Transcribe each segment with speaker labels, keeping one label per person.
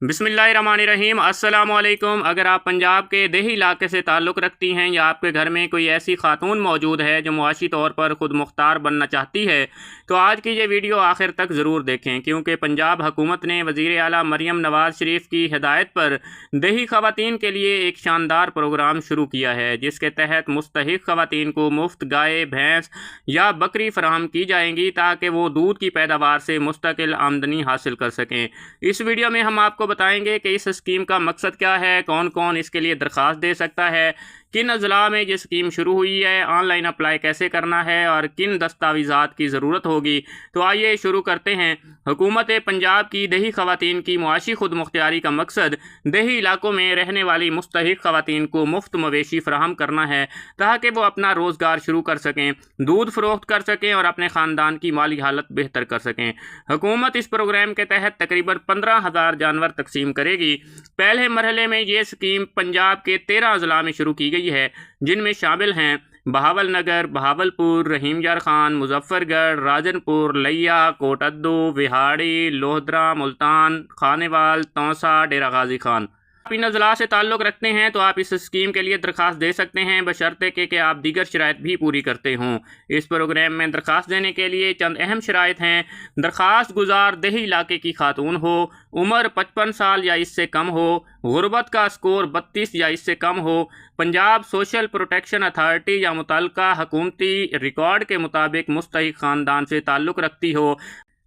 Speaker 1: बिस्मिल्लाहिर्रहमानिर्रहीम। अस्सलामुअलैकुम। अगर आप पंजाब के देही इलाके से ताल्लुक़ रखती हैं या आपके घर में कोई ऐसी खातून मौजूद है जो मुआशी तौर पर ख़ुद मुख्तार बनना चाहती है तो आज की ये वीडियो आखिर तक ज़रूर देखें, क्योंकि पंजाब हुकूमत ने वज़ीर आला मरियम नवाज़ शरीफ की हिदायत पर देही ख़वातीन के लिए एक शानदार प्रोग्राम शुरू किया है, जिसके तहत मुस्तहिक़ ख़वातीन को मुफ्त गाय, भैंस या बकरी फराहम की जाएंगी ताकि वो दूध की पैदावार से मुस्तकिल आमदनी हासिल कर सकें। इस वीडियो में हम आपको बताएंगे कि इस स्कीम का मकसद क्या है, कौन कौन इसके लिए दरख्वास्त दे सकता है, किन अज़ला में ये स्कीम शुरू हुई है, ऑनलाइन अप्लाई कैसे करना है और किन दस्तावेज़ात की ज़रूरत होगी। तो आइए शुरू करते हैं। हुकूमत पंजाब की देही ख़वातीन की मुआशी खुद मुख्तियारी का मकसद देही इलाकों में रहने वाली मुस्तहिक़ ख़वातीन को मुफ्त मवेशी फराहम करना है ताकि वो अपना रोज़गार शुरू कर सकें, दूध फ़रोख्त कर सकें और अपने ख़ानदान की माली हालत बेहतर कर सकें। हुकूमत इस प्रोग्राम के तहत तकरीबन 15,000 जानवर तकसीम करेगी। पहले मरहले में ये स्कीम पंजाब के 13 अज़ला में शुरू की गई है, जिनमें शामिल हैं बहावलनगर, बहावलपुर, रहीम यार खान, मुजफ्फरगढ़, राजनपुर, लिया, कोटद्दू, विहाड़ी, लोहद्रा, मुल्तान, खानेवाल, तौसा, डेरा गाजी खान। आप इन अज़ला से ताल्लुक़ रखते हैं तो आप इस स्कीम के लिए दरख्वास्त दे सकते हैं, बशर्ते कि आप दीगर शराइत भी पूरी करते हों। इस प्रोग्राम में दरख्वास्त देने के लिए चंद अहम शराइत हैं। दरख्वास्त गुजार देही इलाके की खातून हो, उम्र 55 साल या इससे कम हो, गुर्बत का स्कोर 32 या इससे कम हो, पंजाब सोशल प्रोटेक्शन अथॉरिटी या मुतल्लिका हुकूमती रिकॉर्ड के मुताबिक मुस्तहिक़ ख़ानदान से ताल्लुक़ रखती हो।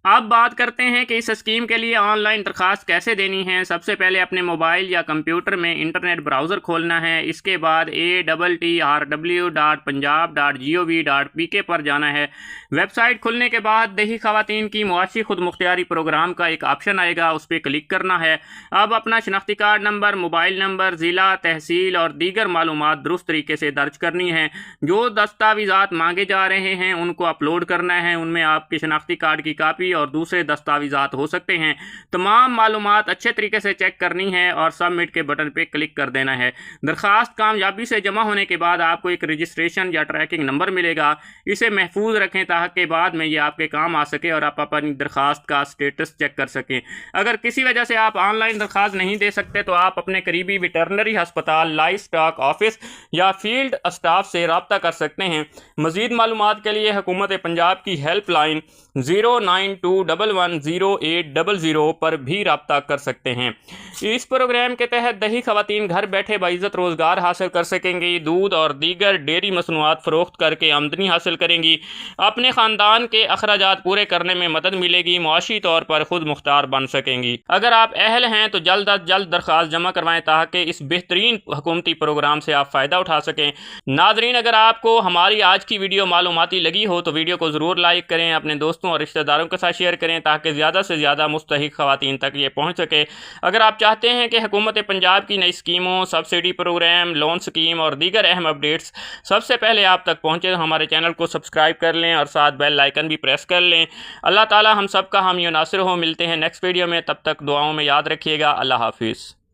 Speaker 1: अब बात करते हैं कि इस स्कीम के लिए ऑनलाइन दरख्वास्त कैसे देनी है। सबसे पहले अपने मोबाइल या कंप्यूटर में इंटरनेट ब्राउज़र खोलना है। इसके बाद ATTRW.punjab.gov.pk पर जाना है। वेबसाइट खुलने के बाद देही ख़वातीन की मुआशी खुद मुख्तियारी प्रोग्राम का एक ऑप्शन आएगा, उस पर क्लिक करना है। अब अपना शनाख्ती कार्ड नंबर, मोबाइल नंबर, ज़िला, तहसील और दीगर मालूमात दुरुस्त तरीके से दर्ज करनी है। जो दस्तावेज़ात मांगे जा रहे हैं उनको अपलोड करना है। उनमें आपके शनाख्ती कार्ड की कापी और दूसरे दस्तावेज़ात हो सकते हैं। तमाम मालूमात अच्छे तरीके से चेक करनी है और सबमिट के बटन पे क्लिक कर देना है। दरख्वास्त कामयाबी से जमा होने के बाद आपको एक रजिस्ट्रेशन या ट्रैकिंग नंबर मिलेगा। इसे महफूज रखें ताकि बाद में ये आपके काम आ सके और आप अपनी दरख्वास्त का स्टेटस चेक कर सकें। अगर किसी वजह से आप ऑनलाइन दरख्वास्त नहीं दे सकते तो आप अपने करीबी वेटरनरी अस्पताल, लाइव स्टॉक ऑफिस या फील्ड स्टाफ से रब्ता कर सकते हैं। मज़ीद मालूमात के लिए हुकूमत पंजाब की हेल्पलाइन 092110800 पर भी रब्ता कर सकते हैं। इस प्रोग्राम के तहत दही ख़वातीन घर बैठे बाइज़्ज़त रोज़गार हासिल कर सकेंगी, दूध और दीगर डेयरी मसनूआत फ़रोख्त करके आमदनी हासिल करेंगी, अपने ख़ानदान के अखराजात पूरे करने में मदद मिलेगी, मुआशी तौर पर ख़ुद मुख्तार बन सकेंगी। अगर आप अहल हैं तो जल्द अज जल्द दरख्वास्त जमा करवाएँ ताकि इस बेहतरीन हुकूमती प्रोग्राम से आप फ़ायदा उठा सकें। नाज़रीन, अगर आपको हमारी आज की वीडियो मालूमाती लगी हो तो वीडियो को ज़रूर लाइक करें, अपने दोस्तों और रिश्तेदारों के साथ शेयर करें ताकि ज़्यादा से ज़्यादा मुस्तहिक़ ख़वातीन तक ये पहुँच सके। अगर आप चाहते हैं कि हुकूमत पंजाब की नई स्कीमों, सब्सिडी प्रोग्राम, लोन स्कीम और दीगर अहम अपडेट्स सबसे पहले आप तक पहुँचे तो हमारे चैनल को सब्सक्राइब कर लें और साथ बेल आइकन भी प्रेस कर लें। अल्लाह ताला हम सब का हामी नासिर हो। मिलते हैं नेक्स्ट वीडियो में, तब तक दुआओं में याद रखिएगा। अल्लाह हाफिज़।